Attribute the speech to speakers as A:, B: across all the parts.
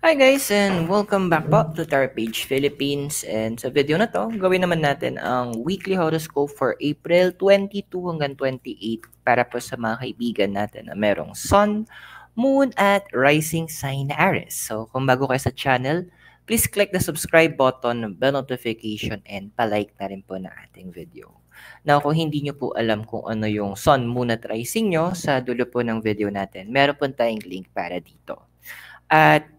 A: Hi guys and welcome back po to Tara Page Philippines, and sa video na to gawin naman natin ang weekly horoscope for April 22 hanggang 28 para po sa mga kaibigan natin na merong Sun, Moon at Rising sign Aries. So kung bago kayo sa channel, please click the subscribe button, bell notification and palike na rin po na ating video. Now kung hindi nyo po alam kung ano yung Sun, Moon at Rising nyo, sa dulo po ng video natin meron po tayong link para dito. At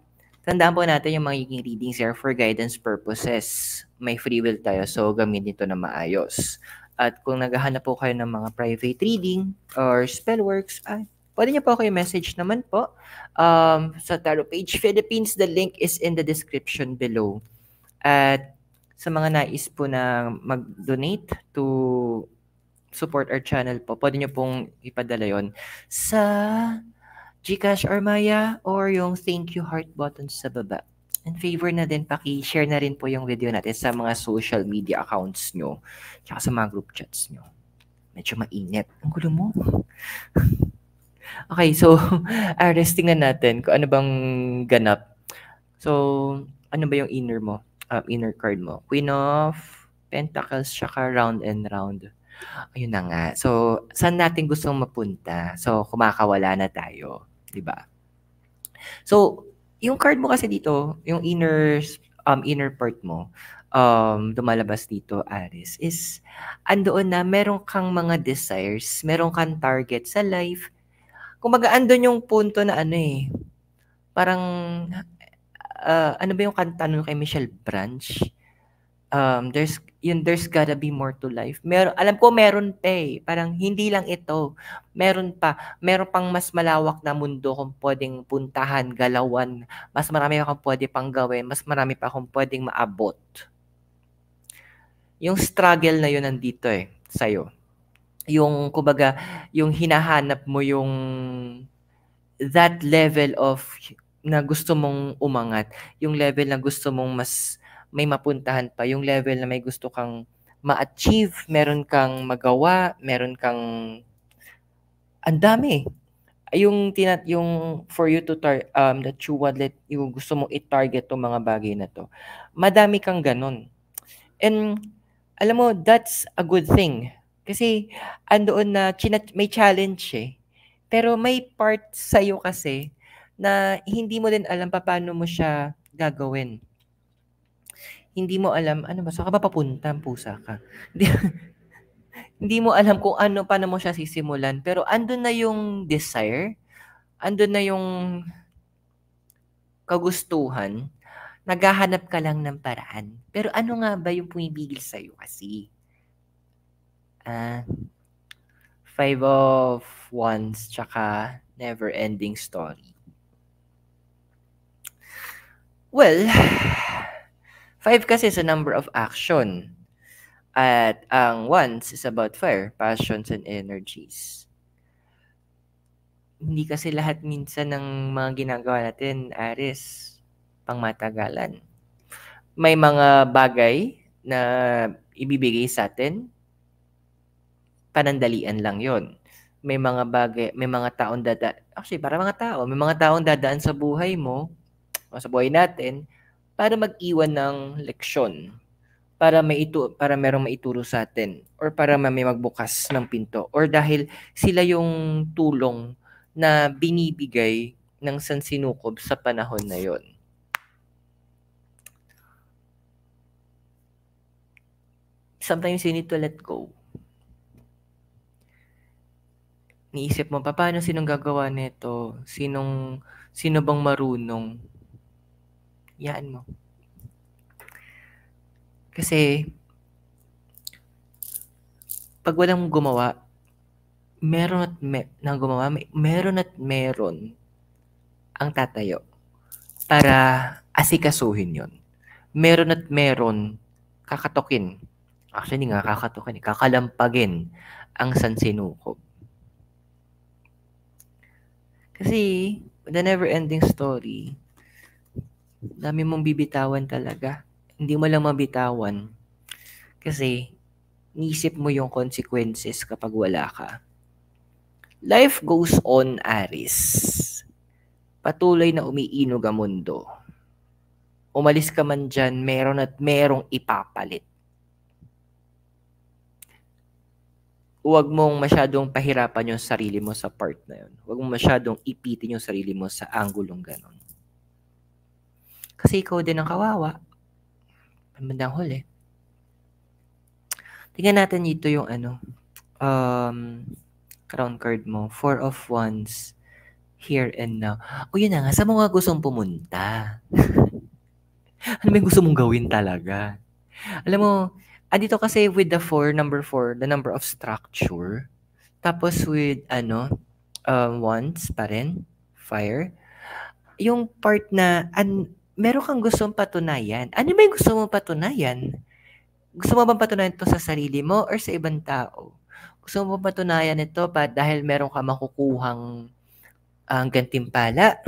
A: tandaan po natin yung magiging readings here for guidance purposes. May free will tayo, so gamitin ito na maayos. At kung naghahanap po kayo ng mga private reading or spellworks, pwede niyo po kayo message naman po sa Tarot Page Philippines. The link is in the description below. At sa mga nais po na mag-donate to support our channel po, pwede niyo pong ipadala yon sa GCash or Maya or yung thank you heart button sa baba. And favor na din, paki-share na rin po yung video natin sa mga social media accounts nyo, tsaka sa mga group chats nyo. Medyo mainit. Ang gulo mo. Okay, so Aries, tingnan natin kung ano bang ganap. So, ano ba yung inner mo? Inner card mo. Queen of Pentacles, tsaka round and round. Ayun na nga. So, saan natin gustong mapunta? So, kumakawala na tayo. Diba? So, yung card mo kasi dito, yung inner part mo, lumalabas dito, Aries, is andoon na meron kang mga desires, meron kang target sa life. Kumbaga, andun yung punto na parang, ano ba yung kanta nun kay Michelle Branch? There's gotta be more to life. Alam ko meron pa parang hindi lang ito. Meron pang mas malawak na mundo kung pwedeng puntahan, galawan. Mas marami akong pwede pang gawin, mas marami pa akong pwedeng maabot. Yung struggle na yun nandito sa'yo. Yung, kumbaga, yung hinahanap mo yung that level of na gusto mong umangat, yung level na gusto mong mas may mapuntahan pa, yung level na may gusto kang ma-achieve, meron kang magawa, meron kang ang dami. Yung for you to that you want yung gusto mong i-target tong mga bagay na to. Madami kang ganun. And alam mo, that's a good thing. Kasi andoon na may challenge Pero may part sa'yo kasi na hindi mo din alam paano mo siya gagawin. Hindi mo alam, ano ba, saan ka ba papunta, pusa ka? Hindi mo alam kung paano mo siya sisimulan. Pero andun na yung desire, andun na yung kagustuhan, naghahanap ka lang ng paraan. Pero ano nga ba yung pumipigil sa'yo kasi? Five of Wands, tsaka never-ending story. Well, 5 kasi is a number of action. At ang Wands is about fire, passions, and energies. Hindi kasi lahat minsan ng mga ginagawa natin, Aries, pangmatagalan. May mga bagay na ibibigay sa atin, panandalian lang yon. May mga bagay, may mga taong may mga taong dadaan sa buhay mo, o sa buhay natin, para mag-iwan ng leksyon, para merong maituro sa atin, or para may magbukas ng pinto, or dahil sila yung tulong na binibigay ng sansinukob sa panahon na yon. Sometimes you need to let go. Niisip mo, paano sinong gagawa nito? Sino bang marunong? Yan mo. Kasi, pag walang gumawa, meron at meron ang tatayo para asikasuhin yon. Meron at meron kakatukin. Actually, nga kakatukin, kakalampagin ang sansinukob. Kasi, the never-ending story, dami mong bibitawan talaga. Hindi mo lang mabitawan. Kasi, niisip mo yung consequences kapag wala ka. Life goes on, Aries. Patuloy na umiinog ang mundo. umalis ka man dyan, meron at merong ipapalit. Huwag mong masyadong pahirapan yung sarili mo sa part na yun. Huwag mong masyadong ipitin yung sarili mo sa anggulong ganon. Kasi ikaw din ang kawawa. Bandang huli. Tingnan natin dito yung crown card mo. 4 of Wands. Here and now. O yun na nga, sa mga gustong pumunta. Ano may gusto mong gawin talaga? Alam mo, dito kasi with the 4, number 4, the number of structure. Tapos with, wands pa rin, fire. Yung part na, meron kang gustong patunayan. Ano ba yung gusto mong patunayan? Gusto mo bang patunayan ito sa sarili mo or sa ibang tao? Gusto mo bang patunayan ito dahil meron ka makukuhang gantimpala?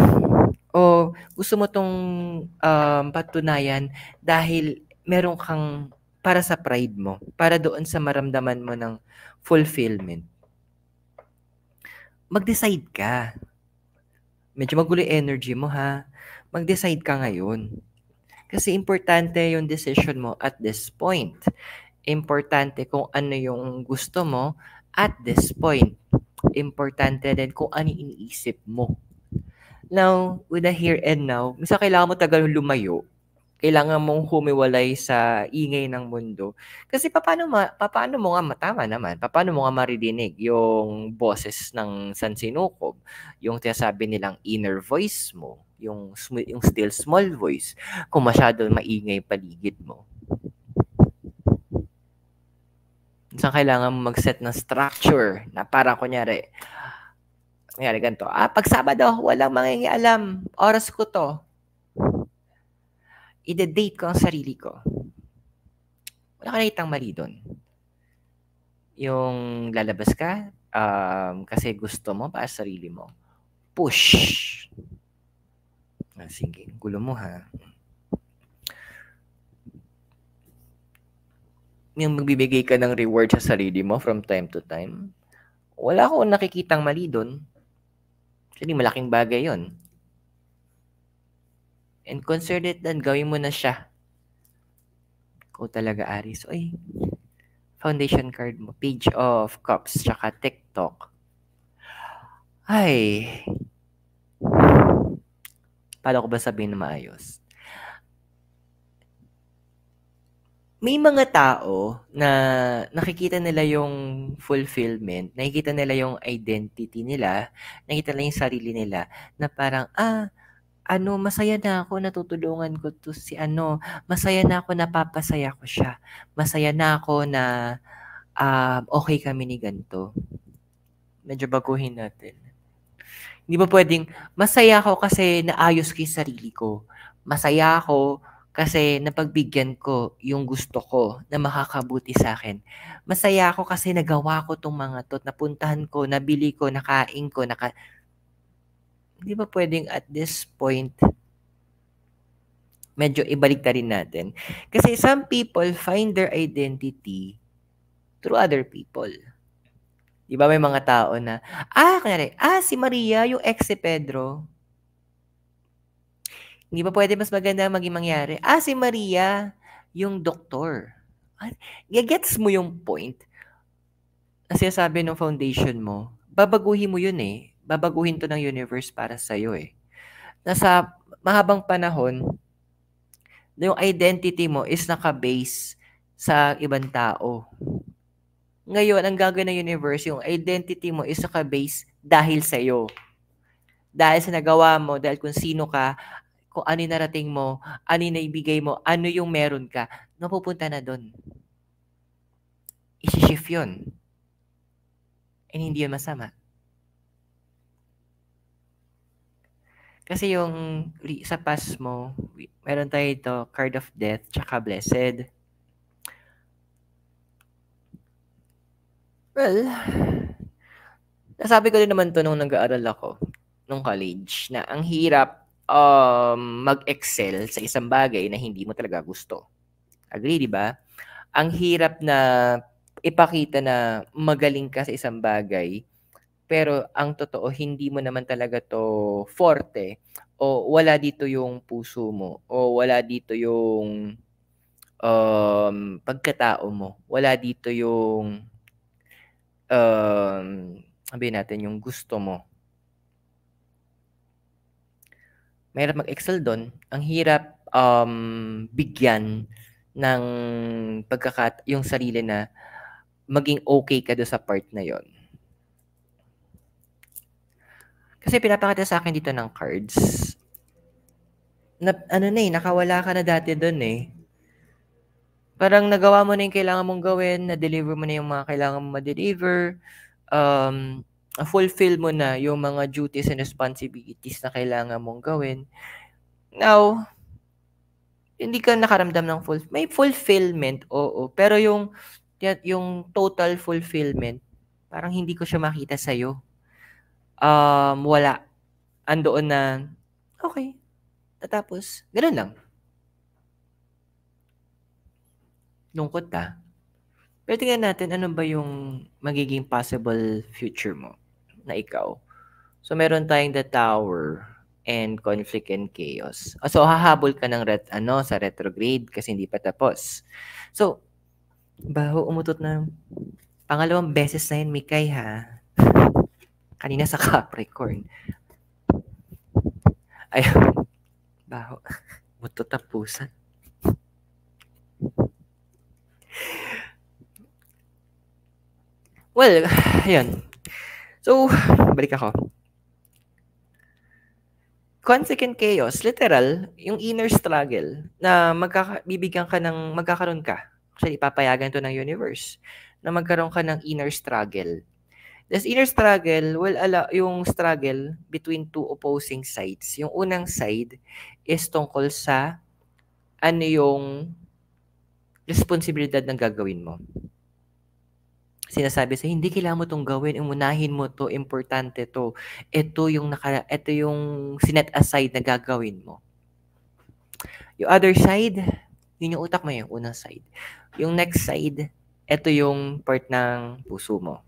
A: O gusto mo itong patunayan dahil meron kang para sa pride mo, para doon sa maramdaman mo ng fulfillment? Mag-decide ka. Medyo magulo yung energy mo ha. Mag-decide ka ngayon. Kasi importante yung decision mo at this point. Importante kung ano yung gusto mo at this point. Importante din kung ano yung iniisip mo. Now, with the here and now, minsan kailangan mo tagal lumayo. Kailangan mong humiwalay sa ingay ng mundo. Kasi paano mo nga matama naman? Paano mo nga maririnig yung boses ng sansinukob? Yung tinasabi nilang inner voice mo, yung still small voice, kung masyado maingay paligid mo. Minsan kailangan mo mag-set ng structure na para kunyari ganito. Pag Sabado, walang mangingialam. Oras ko to. I-date ko ang sarili ko. Wala ka nakitang mali doon. Yung lalabas ka, kasi gusto mo para sa sarili mo. Push. Sige, gulo mo ha. Yung magbibigay ka ng reward sa sarili mo from time to time. Wala akong nakikitang mali doon. Actually, malaking bagay yon. And consider it then, gawin mo na siya. Ikaw talaga, Aries. Oy, foundation card mo. Page of Cups, tsaka TikTok. Ay. Paano ko ba sabihin na maayos? May mga tao na nakikita nila yung fulfillment, nakikita nila yung identity nila, nakikita nila yung sarili nila, na parang, masaya na ako, natutulungan ko to si masaya na ako, napapasaya ko siya, masaya na ako na okay kami ni ganito. Medyo baguhin natin. Hindi ba pwedeng, masaya ako kasi naayos ko yung sarili ko. Masaya ako kasi napagbigyan ko yung gusto ko na makakabuti sa akin. Masaya ako kasi nagawa ko tong mga to, napuntahan ko, nabili ko, nakain ko, Hindi ba pwedeng at this point, medyo ibalik na rin natin? Kasi some people find their identity through other people. Di ba may mga tao na, si Maria, yung ex si Pedro. Hindi ba pwede mas maganda maging mangyari? Si Maria, yung doktor. Gets mo yung point? Kasi sabi ng foundation mo, babaguhin mo yun eh. Babaguhin to ng universe para sa'yo eh. Nasa mahabang panahon, yung identity mo is naka-base sa ibang tao. Ngayon, ang gagawin ng universe, yung identity mo is naka-base dahil sa'yo. Dahil sa nagawa mo, dahil kung sino ka, kung ano yung narating mo, ano yung naibigay mo, ano yung meron ka, napupunta na doon. Isi-shift yun. And hindi yun masama. Kasi yung sa past mo, meron tayo ito, card of death, tsaka blessed. Well, nasabi ko din naman to nung nag-aaral ako, nung college, na ang hirap mag-excel sa isang bagay na hindi mo talaga gusto. Agree, di ba? Ang hirap na ipakita na magaling ka sa isang bagay, pero ang totoo, hindi mo naman talaga to forte o wala dito yung puso mo, o wala dito yung pagkatao mo, wala dito yung sabihin natin yung gusto mo. Mahirap mag-excel dun. Ang hirap bigyan ng yung sarili na maging okay ka doon sa part na yon. Kasi pinapakita sa akin dito ng cards, na, nakawala ka na dati doon eh. Parang nagawa mo na yung kailangan mong gawin, na-deliver mo na yung mga kailangan mong ma-deliver, fulfill mo na yung mga duties and responsibilities na kailangan mong gawin. Now, hindi ka nakaramdam ng may fulfillment, oo. Pero yung total fulfillment, parang hindi ko siya makita sa'yo. Wala. Andoon na, okay, tatapos. Ganun lang. Lungkot Pero tingnan natin, ano ba yung magiging possible future mo na ikaw. So, meron tayong the Tower and conflict and chaos. So, hahabol ka ng sa retrograde kasi hindi pa tapos. So, baho, umutot na. Pangalawang beses na yun, Mikay, ha? Kanina sa Capricorn. Ay, baho. Mutot na pusan. Well, ayun. So, balik ako. Conflict and chaos, literal, yung inner struggle na magkakaroon ka. Actually, ipapayagan to ng universe na magkaroon ka ng inner struggle. This inner struggle will allow yung struggle between two opposing sides. Yung unang side is tungkol sa ano yung responsibilidad ng gagawin mo. Sinasabi sa hindi kailangan mo tong gawin, umunahin mo to, importante to. Ito yung sinet aside na gagawin mo. Yung other side, yun yung utak mo, yung unang side. Yung next side, ito yung part ng puso mo.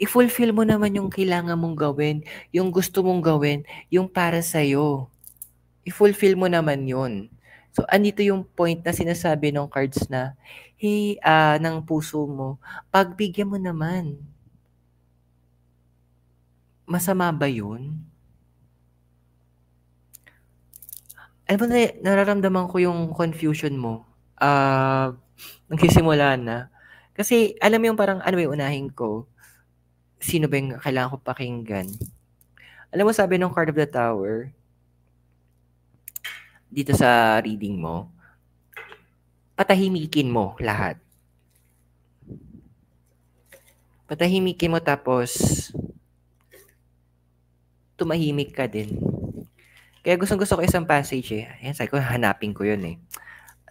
A: I-fulfill mo naman yung kailangan mong gawin, yung gusto mong gawin, yung para sa'yo. I-fulfill mo naman yun. So, andito yung point na sinasabi ng cards na, hey, ng puso mo, pagbigyan mo naman. Masama ba yun? Alam mo na, nararamdaman ko yung confusion mo. Nagsisimula na. Kasi, alam mo yung parang, ano yung unahin ko? Sino ba yung kailangan ko pakinggan? Alam mo, sabi ng card of the Tower, dito sa reading mo, patahimikin mo lahat. Patahimikin mo tapos tumahimik ka din. Kaya gusto ko isang passage eh. Ayan, sabi ko, hanapin ko yun eh.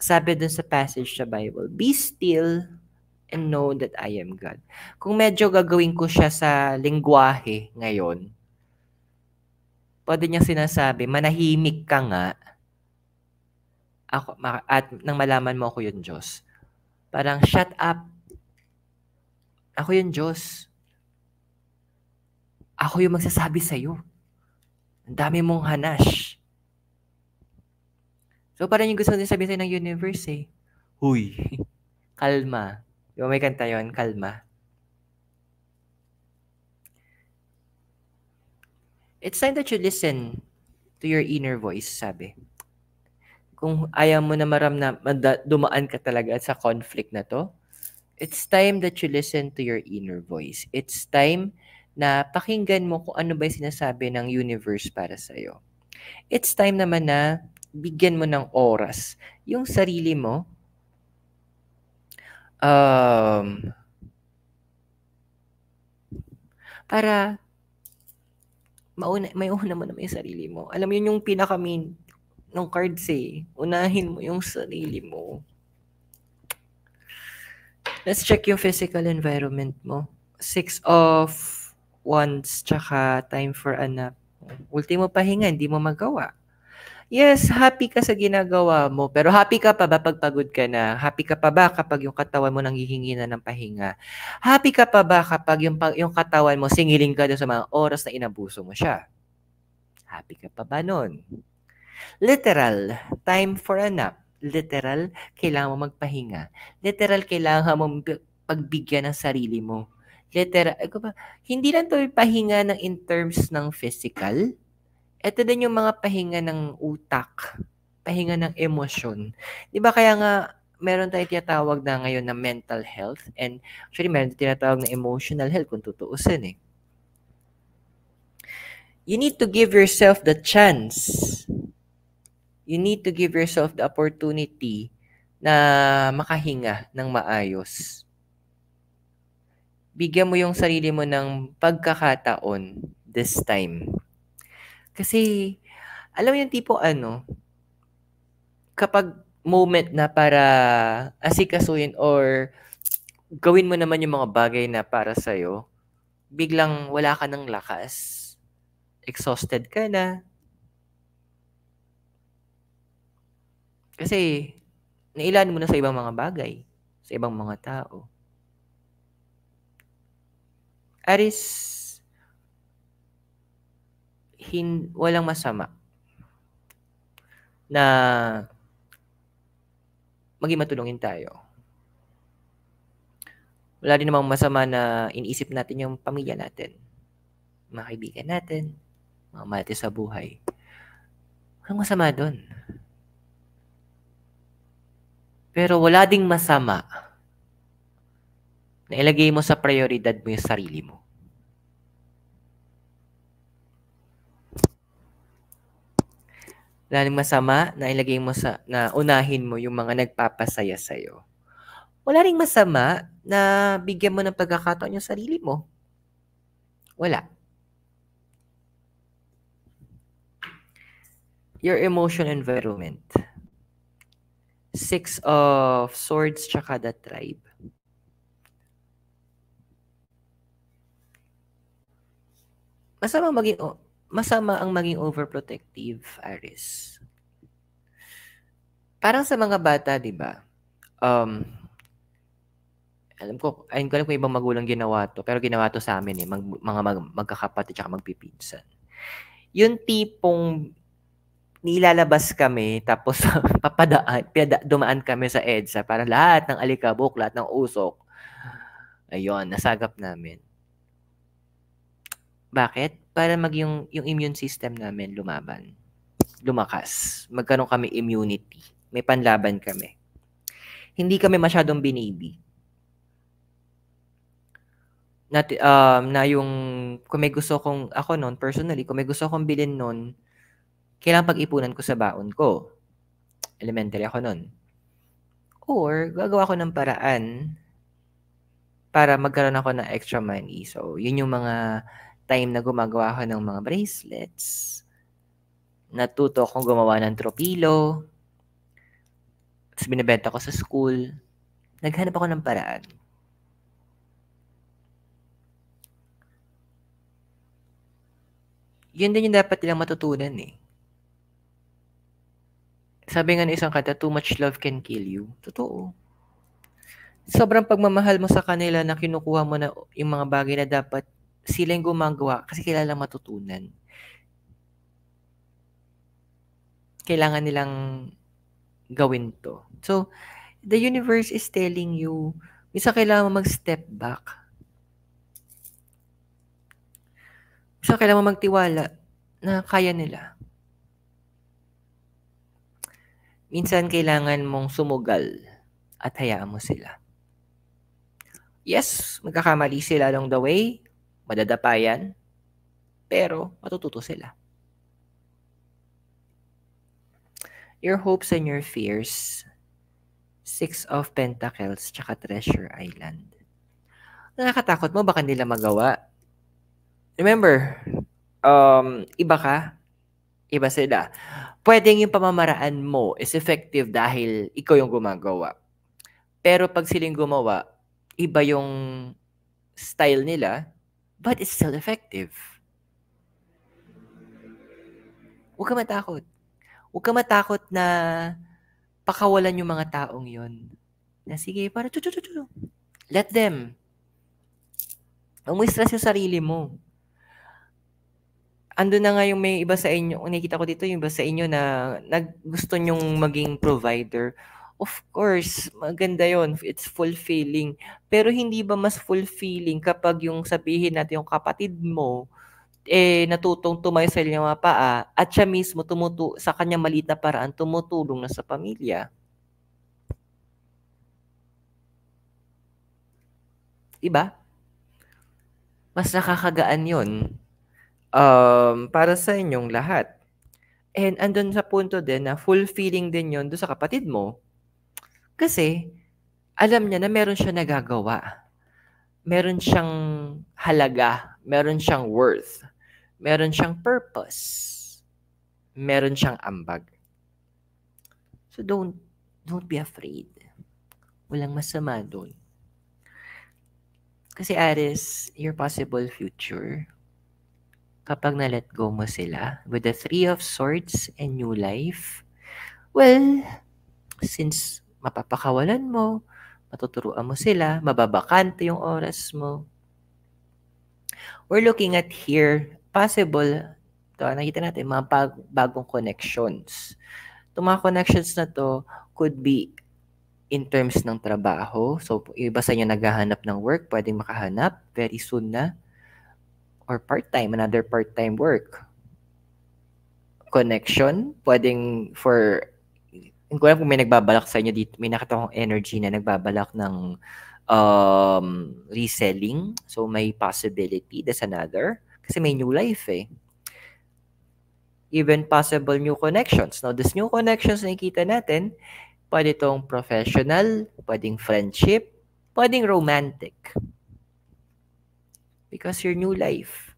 A: Sabi dun sa passage sa Bible, be still and know that I am God. Kung medyo gagawin ko siya sa lingwahe ngayon, pwede niya sinasabi, manahimik ka nga, at nang malaman mo ako yung Diyos. Parang, shut up. Ako yung Diyos. Ako yung magsasabi sa'yo. Ang dami mong hanash. So, parang yung gusto din sabihin sa'yo ng universe eh. Huy, kalma. Di ba may kanta yun? Kalma. It's time that you listen to your inner voice, sabi. Kung ayaw mo na dumaan ka talaga sa conflict na to, it's time that you listen to your inner voice. It's time na pakinggan mo kung ano ba yung sinasabi ng universe para sa'yo. It's time naman na bigyan mo ng oras yung sarili mo para may una mo naman yung sarili mo. Alam mo yun yung pinaka-main ng cards eh. Unahin mo yung sarili mo. Let's check yung physical environment mo. 6 of Wands, tsaka time for a nap. Ultimo pahinga, hindi mo magawa. Yes, happy ka sa ginagawa mo, pero happy ka pa ba pag pagod ka na? Happy ka pa ba kapag yung katawan mo nanghihingi na ng pahinga? Happy ka pa ba kapag yung katawan mo singiling ka doon sa mga oras na inabuso mo siya? Happy ka pa ba nun? Literal, time for a nap. Literal, kailangan mo magpahinga. Literal, kailangan mo pagbigyan ng sarili mo. Literal, hindi lang to pahinga ng in terms ng physical. Ito din yung mga pahinga ng utak, pahinga ng emosyon. Di ba kaya nga, meron tayong tinatawag na ngayon na mental health and actually meron tayong tinatawag na emotional health kung tutuusin eh. You need to give yourself the chance. You need to give yourself the opportunity na makahinga ng maayos. Bigyan mo yung sarili mo ng pagkakataon this time. Kasi, alam mo yung tipo kapag moment na para asikasuhin or gawin mo naman yung mga bagay na para sa'yo, biglang wala ka ng lakas. Exhausted ka na. Kasi, nailan mo na sa ibang mga bagay, sa ibang mga tao. Aris, walang masama na maging matulungin tayo. Wala din namang masama na iniisip natin yung pamilya natin, mga kaibigan natin, mga mahal natin sa buhay. Walang masama doon. Pero wala ding masama na ilagay mo sa prioridad mo yung sarili mo. Wala ding masama na ilagay mo na unahin mo yung mga nagpapasaya sa'yo. Wala ring masama na bigyan mo ng pagkakataon yung sarili mo. Wala. Your emotional environment. 6 of Swords tsaka the Tribe. Masama ang maging overprotective, Aris. Parang sa mga bata, di ba? Alam ko kung ibang magulang ginawa to, pero ginawa to sa amin eh, magkakapatid tsaka magpipinsan. Yung tipong nilalabas kami, tapos dumaan kami sa EDSA, para lahat ng alikabok, lahat ng usok, ayun, nasagap namin. Bakit? Para yung immune system namin lumakas. Magkaroon kami immunity. May panlaban kami. Hindi kami masyadong binibi. Na yung, kung may gusto kong, ako noon, personally, kung may gusto kong bilhin noon, kailangan pag-ipunan ko sa baon ko. Elementary ako noon. Or, gagawa ko ng paraan para magkaroon ako ng extra money. So, yun yung mga time na gumagawa ako ng mga bracelets. Natuto akong gumawa ng tropilo. Tapos binibenta ko sa school. Naghanap ako ng paraan. Yun din yung dapat nilang matutunan eh. Sabi nga ng isang kanta, too much love can kill you. Totoo. Sobrang pagmamahal mo sa kanila na kinukuha mo na yung mga bagay na dapat sila yung gumagawa kasi kailangan matutunan. Kailangan nilang gawin to. So, the universe is telling you, minsan kailangan mo mag-step back. Minsan kailangan mo magtiwala na kaya nila. Minsan kailangan mong sumugal at hayaan mo sila. Yes, magkakamali sila along the way, madadapa yan, pero matututo sila. Your hopes and your fears. 6 of Pentacles tsaka Treasure Island. Nakakatakot mo, baka nila magawa. Remember, iba ka, iba sila. Pwedeng yung pamamaraan mo is effective dahil ikaw yung gumagawa. Pero pag silang gumawa, iba yung style nila, but it's still effective. Huwag ka matakot. Huwag ka matakot na pakawalan yung mga taong yon. Na sige, para let them. Huwag mo stress yung sarili mo. Andun na nga yung may iba sa inyo, nakikita ko dito yung iba sa inyo na gusto nyong maging provider. Of course, maganda yon. It's fulfilling. Pero hindi ba mas fulfilling kapag yung sabihin natin yung kapatid mo, natutong tumayo sa inyong mga paa at siya mismo sa kanyang maliit na paraan tumutulong na sa pamilya. Diba? Mas nakakagaan yon para sa inyong lahat. And andun sa punto din na fulfilling din yon doon sa kapatid mo. Kasi alam niya na meron siya nagagawa. Meron siyang halaga, meron siyang worth, meron siyang purpose, meron siyang ambag. So don't be afraid. Walang masama doon. Kasi Aris, your possible future, kapag na-let go mo sila with the Three of Swords and new life, well, since mapapakawalan mo, matuturuan mo sila, mababakante yung oras mo, we're looking at here, possible, nakita natin, mga bagong connections. Itong mga connections na to could be in terms ng trabaho. So, iba sa inyo naghahanap ng work, pwedeng makahanap very soon na. Or part-time, another part-time work. Connection, pwedeng hindi ko alam kung may nagbabalak sa inyo dito, may nakita akong energy na nagbabalak ng reselling. So, may possibility. That's another. Kasi may new life eh. Even possible new connections. Now, this new connections na nakikita natin, pwede itong professional, pwedeng friendship, pwedeng romantic. Because your new life,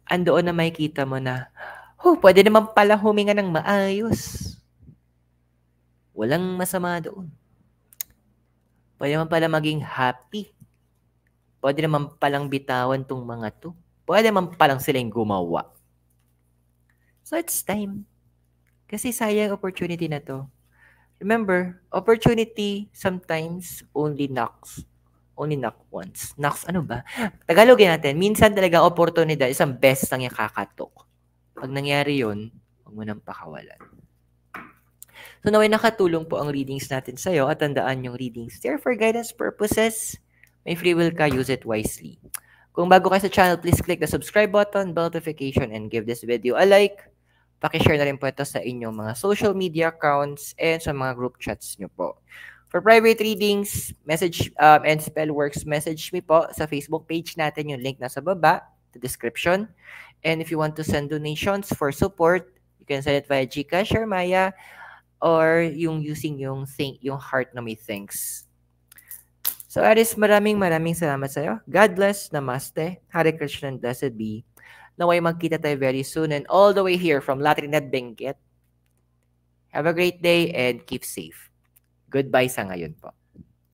A: andoon na makikita mo na, pwede naman pala huminga ng maayos. Walang masama doon. Pwede naman pala maging happy. Pwede naman palang bitawan tong mga to. Pwede naman palang silang gumawa. So it's time. Kasi sayang opportunity na to. Remember, opportunity sometimes only knocks. Only knock once. Knocks, ano ba? Tagalogin natin, minsan talaga oportunidad, isang best lang yung kakatok. Pag nangyari yun, huwag mo nang pakawalan. So naway nakatulong po ang readings natin sa'yo at tandaan yung readings there for guidance purposes. May free will ka, use it wisely. Kung bago kayo sa channel, please click the subscribe button, bell notification, and give this video a like. Pakishare na rin po ito sa inyong mga social media accounts and sa mga group chats nyo po. For private readings, message and spell works, message me po sa Facebook page natin, yung link nasa baba, the description. And if you want to send donations for support, you can send it via GCash or Maya or yung using yung heart na may thanks. So Aris, maraming salamat sa iyo. God bless. Namaste. Hare Krishna and blessed be. Naway magkita tayo very soon and all the way here from La Trinidad, Benguet. Have a great day and keep safe. Goodbye sa ngayon po.